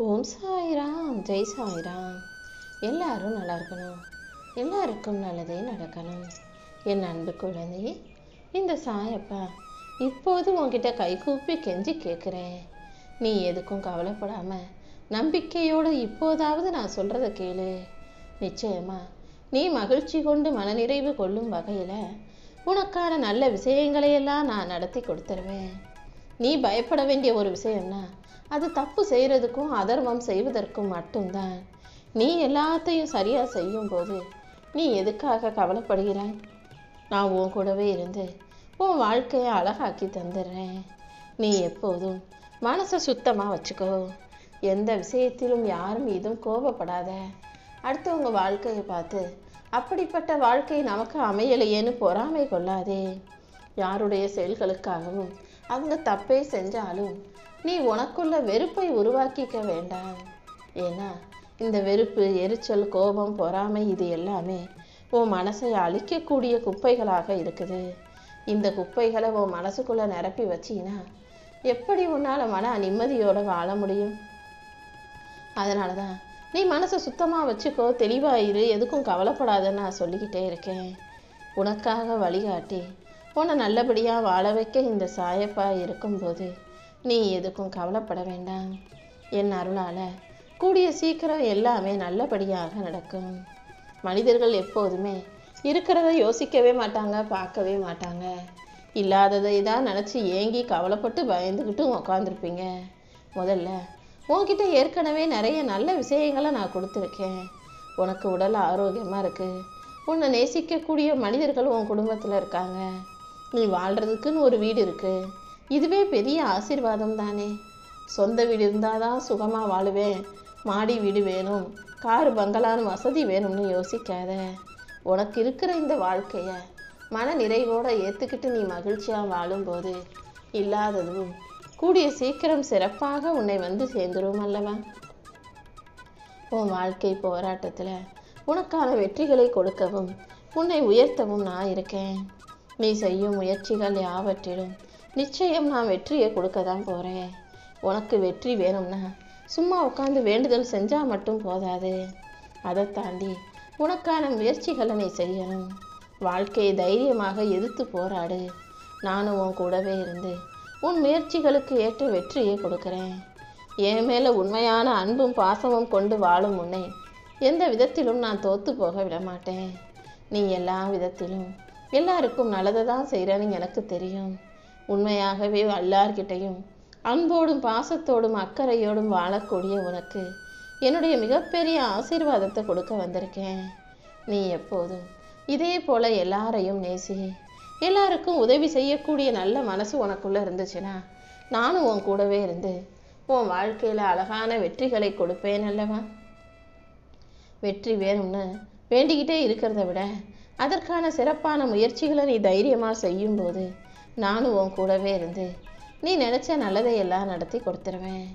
ஓம் சாய்ராம், ஜெய் சாய்ராம். எல்லாரும் நல்லா இருக்கணும், எல்லாருக்கும் நல்லதே நடக்கணும். என் அன்பு குழந்தையே, இந்த சாயப்பா இப்போது உன்கிட்ட கைகூப்பி கெஞ்சி கேட்குறேன். நீ எதுக்கும் கவலைப்படாம நம்பிக்கையோடு இப்போதாவது நான் சொல்றத கேளு. நிச்சயமா நீ மகிழ்ச்சி கொண்டு மனநிறைவு கொள்ளும் வகையில் உனக்கான நல்ல விஷயங்களையெல்லாம் நான் நடத்தி கொடுத்துருவேன். நீ பயப்பட வேண்டிய ஒரு விஷயம்னா அது தப்பு செய்கிறதுக்கும் அதர்மம் செய்வதற்கும் மட்டும்தான். நீ எல்லாத்தையும் சரியாக செய்யும் போது நீ எதுக்காக கவலைப்படுகிறாய்? நான் உன் கூடவே இருந்து உன் வாழ்க்கையை அழகாக்கி தந்துடுறேன். நீ எப்போதும் மனசை சுத்தமாக வச்சுக்கோ. எந்த விஷயத்திலும் யாரும் மீதும் கோபப்படாத. அடுத்தவங்க வாழ்க்கையை பார்த்து அப்படிப்பட்ட வாழ்க்கை நமக்கு அமையலையேன்னு பொறாமை கொள்ளாதே. யாருடைய செயல்களுக்காகவும் அவங்க தப்பே செஞ்சாலும் நீ உனக்குள்ள வெறுப்பை உருவாக்கிக்க வேண்டாம். ஏன்னா இந்த வெறுப்பு, எரிச்சல், கோபம், பொறாமை இது எல்லாமே உன் மனசை அழிக்கக்கூடிய குப்பைகளாக இருக்குது. இந்த குப்பைகளை உன் மனசுக்குள்ள நிரப்பி வச்சின்னா எப்படி உன்னால் மன நிம்மதியோடு வாழ முடியும்? அதனால தான் நீ மனசை சுத்தமாக வச்சுக்கோ, தெளிவாயிரு, எதுக்கும் கவலைப்படாதன்னு நான் சொல்லிக்கிட்டே இருக்கேன். உனக்காக வழிகாட்டி உன்னை நல்லபடியாக வாழ வைக்க இந்த சாயப்பா இருக்கும்போது நீ எதுக்கும் கவலைப்பட வேண்டாம். என் அருளால் கூடிய சீக்கிரம் எல்லாமே நல்லபடியாக நடக்கும். மனிதர்கள் எப்போதுமே இருக்கிறத யோசிக்கவே மாட்டாங்க, பார்க்கவே மாட்டாங்க. இல்லாததை தான் நினச்சி ஏங்கி கவலைப்பட்டு பயந்துக்கிட்டும் உக்காந்துருப்பீங்க. முதல்ல உன்கிட்ட ஏற்கனவே நிறைய நல்ல விஷயங்களை நான் கொடுத்துருக்கேன். உனக்கு உடல் ஆரோக்கியமாக இருக்குது. உன்னை நேசிக்கக்கூடிய மனிதர்கள் உன் குடும்பத்தில் இருக்காங்க. நீ வாழ்கிறதுக்குன்னு ஒரு வீடு இருக்குது. இதுவே பெரிய ஆசீர்வாதம் தானே. சொந்த வீடு இருந்தால் தான் சுகமாக வாழுவேன், மாடி வீடு வேணும், காரு பங்களான்னு வசதி வேணும்னு யோசிக்காத. உனக்கு இருக்கிற இந்த வாழ்க்கையை மன நிறைவோடு ஏற்றுக்கிட்டு நீ மகிழ்ச்சியாக வாழும்போது இல்லாததும் கூடிய சீக்கிரம் சிறப்பாக உன்னை வந்து சேர்ந்துரும் அல்லவா? உன் வாழ்க்கை போராட்டத்தில் உனக்கான வெற்றிகளை கொடுக்கவும் உன்னை உயர்த்தவும் நான் இருக்கேன். நீ செய்யும் முயற்சிகள் யாவற்றிலும் நிச்சயம் நான் வெற்றியை கொடுக்க தான் போகிறேன். உனக்கு வெற்றி வேணும்னா சும்மா உட்காந்து வேண்டுதல் செஞ்சால் மட்டும் போதாது. அதை தாண்டி உனக்கான முயற்சிகளை நீ செய்யணும். வாழ்க்கையை தைரியமாக எதிர்த்து போராடு. நானும் உன் கூடவே இருந்து உன் முயற்சிகளுக்கு ஏற்ற வெற்றியை கொடுக்குறேன். என் மேலே உண்மையான அன்பும் பாசமும் கொண்டு வாழும் உன்னை எந்த விதத்திலும் நான் தோற்று போக விட மாட்டேன். நீ எல்லா விதத்திலும் எல்லாருக்கும் நல்லதை தான் செய்கிறேன்னு எனக்கு தெரியும். உண்மையாகவே எல்லார்கிட்டையும் அன்போடும் பாசத்தோடும் அக்கறையோடும் வாழக்கூடிய உனக்கு என்னுடைய மிகப்பெரிய ஆசீர்வாதத்தை கொடுக்க வந்திருக்கேன். நீ எப்போதும் இதே போல் எல்லாரையும் நேசி. எல்லாருக்கும் உதவி செய்யக்கூடிய நல்ல மனசு உனக்குள்ளே இருந்துச்சுன்னா நானும் உன் கூடவே இருந்து உன் வாழ்க்கையில் அழகான வெற்றிகளை கொடுப்பேன் அல்லவா? வெற்றி வேணும்னு வேண்டிக்கிட்டே இருக்கிறத விட அதற்கான சிறப்பான முயற்சிகளை நீ தைரியமாக செய்யும்போது நானும் உன் கூடவே இருந்து நீ நினச்ச நல்லதையெல்லாம் நடத்தி கொடுத்துருவேன்.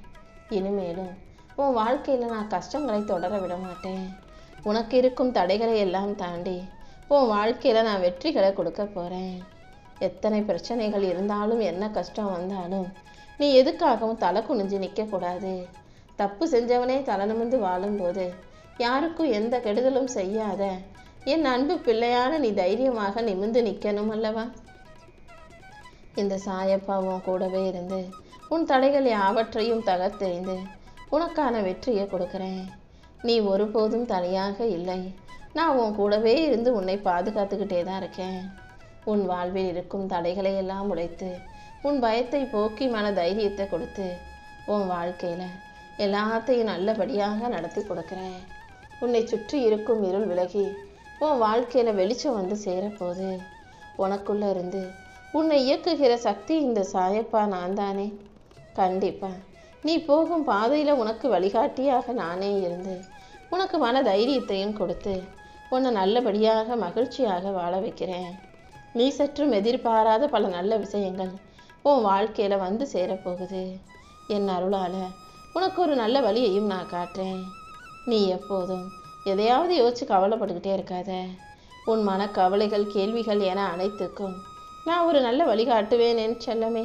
இனிமேலும் உன் வாழ்க்கையில் நான் கஷ்டங்களை தொடர விட மாட்டேன். உனக்கு இருக்கும் தடைகளை எல்லாம் தாண்டி உன் வாழ்க்கையில் நான் வெற்றிகளை கொடுக்க போகிறேன். எத்தனை பிரச்சனைகள் இருந்தாலும் என்ன கஷ்டம் வந்தாலும் நீ எதுக்காகவும் தலை குனிஞ்சு நிற்கக்கூடாது. தப்பு செஞ்சவனே தலை நிமிர்ந்து வாழும்போது யாருக்கும் எந்த கெடுதலும் செய்யாத என் அன்பு பிள்ளையான நீ தைரியமாக நிமிர்ந்து நிற்கணும் அல்லவா? இந்த சாயப்பா உன் கூடவே இருந்து உன் தடைகள் யாவற்றையும் தகர்த்தெறிந்து உனக்கான வெற்றியை கொடுக்குறேன். நீ ஒருபோதும் தனியாக இல்லை. நான் உன் கூடவே இருந்து உன்னை பாதுகாத்துக்கிட்டே தான் இருக்கேன். உன் வாழ்வில் இருக்கும் தடைகளை எல்லாம் உடைத்து உன் பயத்தை போக்கி மன தைரியத்தை கொடுத்து உன் வாழ்க்கையில் எல்லாத்தையும் நல்லபடியாக நடத்தி கொடுக்குறேன். உன்னை சுற்றி இருக்கும் இருள் விலகி உன் வாழ்க்கையில் வெளிச்சம் வந்து சேரப்போகுது. உனக்குள்ளே இருந்து உன்னை இயக்குகிற சக்தி இந்த சாயப்பா நான் தானே. கண்டிப்பாக நீ போகும் பாதையில் உனக்கு வழிகாட்டியாக நானே இருந்து உனக்கு மன தைரியத்தையும் கொடுத்து உன்னை நல்லபடியாக மகிழ்ச்சியாக வாழ வைக்கிறேன். நீ சற்றும் எதிர்பாராத பல நல்ல விஷயங்கள் உன் வாழ்க்கையில் வந்து சேரப்போகுது. என் அருளால் உனக்கு ஒரு நல்ல வழியையும் நான் காட்டுறேன். நீ எப்போதும் எதையாவது யோசிச்சு கவலைப்பட்டுக்கிட்டே இருக்காத. உன் மன கவலைகள், கேள்விகள் என அனைத்துக்கும் நான் ஒரு நல்ல வழி காட்டுவேன் என் செல்லமே.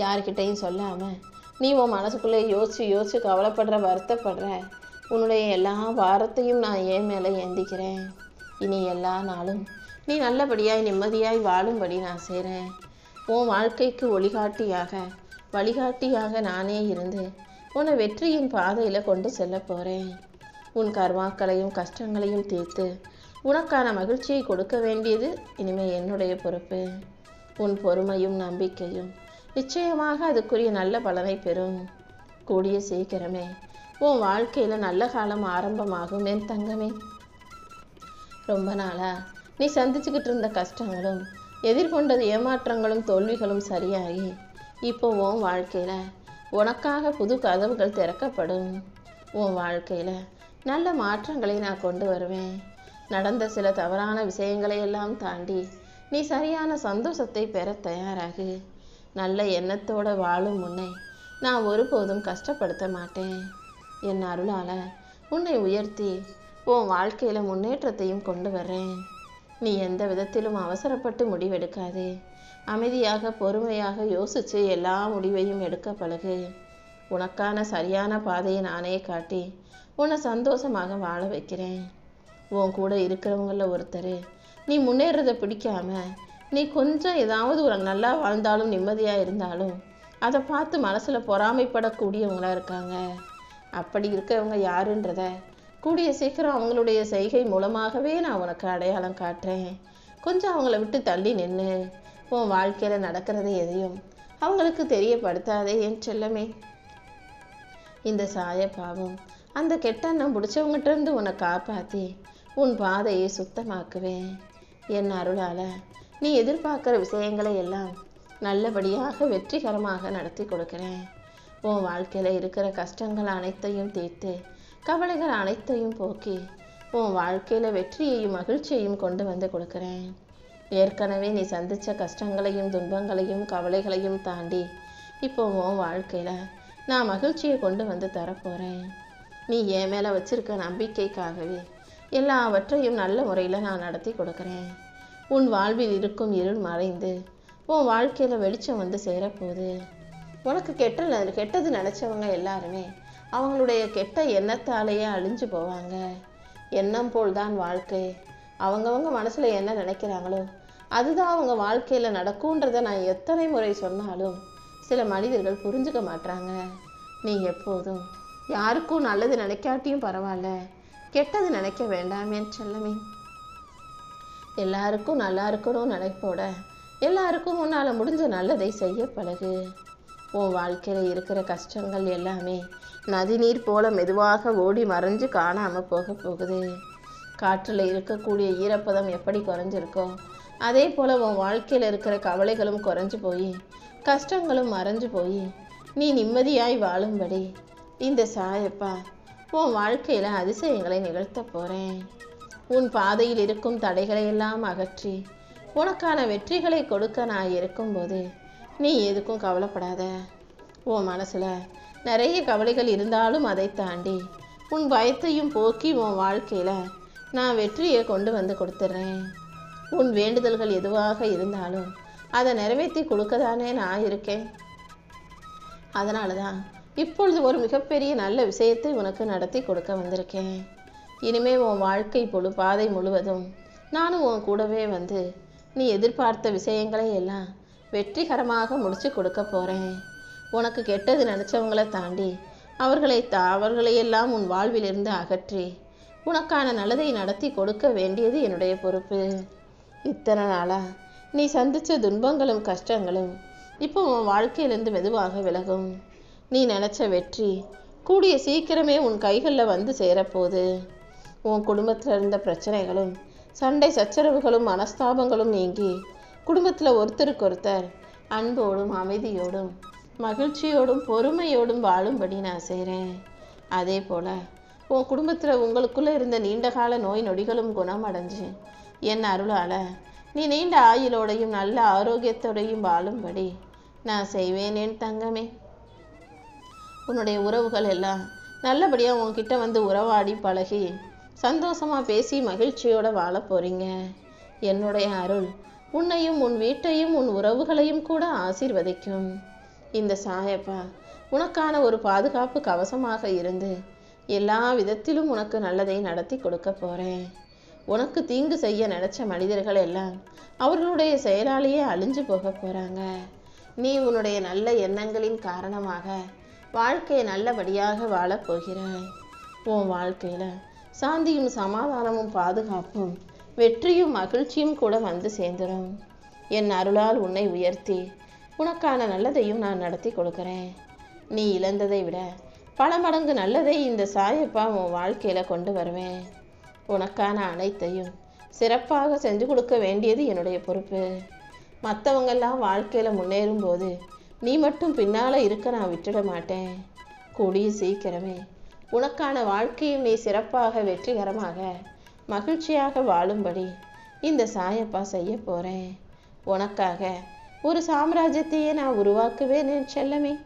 யார்கிட்டையும் சொல்லாமல் நீ உன் மனசுக்குள்ளே யோசிச்சு யோசிச்சு கவலைப்படுற, வருத்தப்படுற உன்னுடைய எல்லா பாரத்தையும் நான் என் மேலே ஏந்திக்கிறேன். இனி எல்லா நாளும் நீ நல்லபடியாய் நிம்மதியாய் வாழும்படி நான் செய்கிறேன். உன் வாழ்க்கைக்கு வழிகாட்டியாக நானே இருந்து உன்னை வெற்றியின் பாதையில் கொண்டு செல்ல போகிறேன். உன் கர்மாக்களையும் கஷ்டங்களையும் தீர்த்து உனக்கான மகிழ்ச்சியை கொடுக்க வேண்டியது இனிமே என்னுடைய பொறுப்பு. உன் பொறுமையும் நம்பிக்கையும் நிச்சயமாக அதுக்குரிய நல்ல பலனை பெறும். கூடிய சீக்கிரமே உன் வாழ்க்கையில் நல்ல காலம் ஆரம்பமாகும் என் தங்கமே. ரொம்ப நாளா நீ சந்திச்சுக்கிட்டு இருந்த கஷ்டங்களும் எதிர்கொண்டது ஏமாற்றங்களும் தோல்விகளும் சரியாகி இப்போ உன் வாழ்க்கையில் உனக்காக புது கதவுகள் திறக்கப்படும். உன் வாழ்க்கையில் நல்ல மாற்றங்களை நான் கொண்டு வருவேன். நடந்த சில தவறான விஷயங்களை எல்லாம் தாண்டி நீ சரியான சந்தோஷத்தை பெற தயாராகு. நல்ல எண்ணத்தோடு வாழும் உன்னை நான் ஒருபோதும் கஷ்டப்படுத்த மாட்டேன். என் அருளால் உன்னை உயர்த்தி உன் வாழ்க்கையில் முன்னேற்றத்தையும் கொண்டு வர்றேன். நீ எந்த விதத்திலும் அவசரப்பட்டு முடிவெடுக்காதே. அமைதியாக பொறுமையாக யோசித்து எல்லா முடிவையும் எடுக்க பழகு. உனக்கான சரியான பாதையை நானே காட்டி உன்னை சந்தோஷமாக வாழ வைக்கிறேன். உன் கூட இருக்கிறவங்கள ஒருத்தர் நீ முன்னேறதை பிடிக்காம நீ கொஞ்சம் ஏதாவது ஒரு நல்லா வாழ்ந்தாலும் நிம்மதியாக இருந்தாலும் அதை பார்த்து மனசில் பொறாமைப்படக்கூடியவங்களாக இருக்காங்க. அப்படி இருக்கிறவங்க யாருன்றத கூடிய சீக்கிரம் அவங்களுடைய செய்கை மூலமாகவே நான் உனக்கு அடையாளம் காட்டுறேன். கொஞ்சம் அவங்கள விட்டு தள்ளி நின்று உன் வாழ்க்கையில் நடக்கிறத எதையும் அவங்களுக்கு தெரியப்படுத்தாதே என் செல்லமே. இந்த சாயப்பாவும் அந்த கெட்டெண்ணம் பிடிச்சவங்கிட்டேருந்து உன்னை காப்பாற்றி உன் பாதையை சுத்தமாக்குவேன். என் அருளால் நீ எதிர்பார்க்குற விஷயங்களை எல்லாம் நல்லபடியாக வெற்றிகரமாக நடத்தி கொடுக்குறேன். உன் வாழ்க்கையில் இருக்கிற கஷ்டங்கள் அனைத்தையும் தீர்த்து கவலைகள் அனைத்தையும் போக்கி உன் வாழ்க்கையில் வெற்றியையும் மகிழ்ச்சியையும் கொண்டு வந்து கொடுக்குறேன். ஏற்கனவே நீ சந்தித்த கஷ்டங்களையும் துன்பங்களையும் கவலைகளையும் தாண்டி இப்போ உன் வாழ்க்கையில் நான் மகிழ்ச்சியை கொண்டு வந்து தரப்போகிறேன். நீ என் மேலே வச்சிருக்க நம்பிக்கைக்காகவே எல்லாவற்றையும் நல்ல முறையில் நான் நடத்தி கொடுக்குறேன். உன் வாழ்வில் இருக்கும் இருள் மறைந்து உன் வாழ்க்கையில் வெளிச்சம் வந்து சேரப்போகுது. உனக்கு கெட்டது நினச்சவங்க எல்லாருமே அவங்களுடைய கெட்ட எண்ணத்தாலேயே அழிஞ்சு போவாங்க. எண்ணம் போல்தான் வாழ்க்கை. அவங்கவங்க மனசில் என்ன நினைக்கிறாங்களோ அதுதான் அவங்க வாழ்க்கையில் நடக்கும்ன்றதை நான் எத்தனை முறை சொன்னாலும் சில மனிதர்கள் புரிஞ்சுக்க மாட்டாங்க. நீ எப்போதும் யாருக்கும் நல்லது நினைக்காட்டியும் பரவாயில்ல, கெட்டது நினைக்க வேண்டாமே செல்லமே. எல்லாருக்கும் நல்லா இருக்கணும் நினைப்போட எல்லாருக்கும் உன்னால் முடிஞ்ச நல்லதை செய்ய பழகு. உன் வாழ்க்கையில் இருக்கிற கஷ்டங்கள் எல்லாமே நதிநீர் போல மெதுவாக ஓடி மறைஞ்சு காணாமல் போகுது. காற்றில் இருக்கக்கூடிய ஈரப்பதம் எப்படி குறைஞ்சிருக்கோ அதே போல் உன் வாழ்க்கையில் இருக்கிற கவலைகளும் குறைஞ்சு போய் கஷ்டங்களும் மறைஞ்சு போய் நீ நிம்மதியாய் வாழும்படி இந்த சாயப்பா உன் வாழ்க்கையில் அதிசயங்களை நிகழ்த்த போகிறேன். உன் பாதையில் இருக்கும் தடைகளை எல்லாம் அகற்றி உனக்கான வெற்றிகளை கொடுக்க நான் இருக்கும்போது நீ எதுக்கும் கவலைப்படாத. உன் மனசில் நிறைய கவலைகள் இருந்தாலும் அதை தாண்டி உன் பயத்தையும் போக்கி உன் வாழ்க்கையில் நான் வெற்றியை கொண்டு வந்து கொடுத்துட்றேன். உன் வேண்டுதல்கள் எதுவாக இருந்தாலும் அதை நிறைவேற்றி கொடுக்க தானே நான் இருக்கேன். அதனால தான் இப்பொழுது ஒரு மிகப்பெரிய நல்ல விஷயத்தை உனக்கு நடத்தி கொடுக்க வந்திருக்கேன். இனிமே உன் வாழ்க்கை பாதை முழுவதும் நானும் உன் கூடவே வந்து நீ எதிர்பார்த்த விஷயங்களை எல்லாம் வெற்றிகரமாக முடிச்சு கொடுக்க போகிறேன். உனக்கு கெட்டது நினச்சவங்களை தாண்டி அவர்களையெல்லாம் உன் வாழ்விலிருந்து அகற்றி உனக்கான நல்லதை நடத்தி கொடுக்க வேண்டியது என்னுடைய பொறுப்பு. இத்தனை நாளாக நீ சந்தித்த துன்பங்களும் கஷ்டங்களும் இப்போ உன் வாழ்க்கையிலேருந்து மெதுவாக விலகும். நீ நினச்ச வெற்றி கூடிய சீக்கிரமே உன் கைகளில் வந்து சேரப்போகுது. உன் குடும்பத்தில் இருந்த பிரச்சனைகளும் சண்டை சச்சரவுகளும் மனஸ்தாபங்களும் நீங்கி குடும்பத்தில் ஒருத்தருக்கொருத்தர் அன்போடும் அமைதியோடும் மகிழ்ச்சியோடும் பொறுமையோடும் வாழும்படி நான் செய்கிறேன். அதே போல் உன் குடும்பத்தில் உங்களுக்குள்ளே இருந்த நீண்டகால நோய் நொடிகளும் குணமடைஞ்சு என் அருளால் நீ நீண்ட ஆயுளோடையும் நல்ல ஆரோக்கியத்தோடையும் வாழும்படி நான் செய்வேன் என் தங்கமே. உன்னுடைய உறவுகள் எல்லாம் நல்லபடியாக உன்கிட்ட வந்து உறவாடி பழகி சந்தோஷமாக பேசி மகிழ்ச்சியோடு வாழ போகிறீங்க. என்னுடைய அருள் உன்னையும் உன் வீட்டையும் உன் உறவுகளையும் கூட ஆசீர்வதிக்கும். இந்த சாயப்பா உனக்கான ஒரு பாதுகாப்பு கவசமாக இருந்து எல்லா விதத்திலும் உனக்கு நல்லதை நடத்தி கொடுக்க போறேன். உனக்கு தீங்கு செய்ய நினைச்ச மனிதர்கள் எல்லாம் அவர்களுடைய செயலாலேயே அழிஞ்சு போக போறாங்க. நீ உன்னுடைய நல்ல எண்ணங்களின் காரணமாக வாழ்க்கையை நல்லபடியாக வாழப் போகிறாய். உன் வாழ்க்கையில சாந்தியும் சமாதானமும் பாதுகாப்பும் வெற்றியும் மகிழ்ச்சியும் கூட வந்து சேர்ந்துடும். என் அருளால் உன்னை உயர்த்தி உனக்கான நல்லதையும் நான் நடத்தி கொடுக்கிறேன். நீ இழந்ததை விட பல மடங்கு நல்லதை இந்த சாயப்பா உன் வாழ்க்கையில கொண்டு வருவேன். உனக்கான அனைத்தையும் சிறப்பாக செஞ்சு கொடுக்க வேண்டியது என்னுடைய பொறுப்பு. மற்றவங்கெல்லாம் வாழ்க்கையில முன்னேறும் போது நீ மட்டும் பின்னால இருக்க நான் விட்டுட மாட்டேன். கூடிய சீக்கிரமே உனக்கான வாழ்க்கையும் நீ சிறப்பாக வெற்றிகரமாக மகிழ்ச்சியாக வாழும்படி இந்த சாயப்பா செய்ய போறேன். உனக்காக ஒரு சாம்ராஜ்யத்தையே நான் உருவாக்குவேன் என் செல்லமே.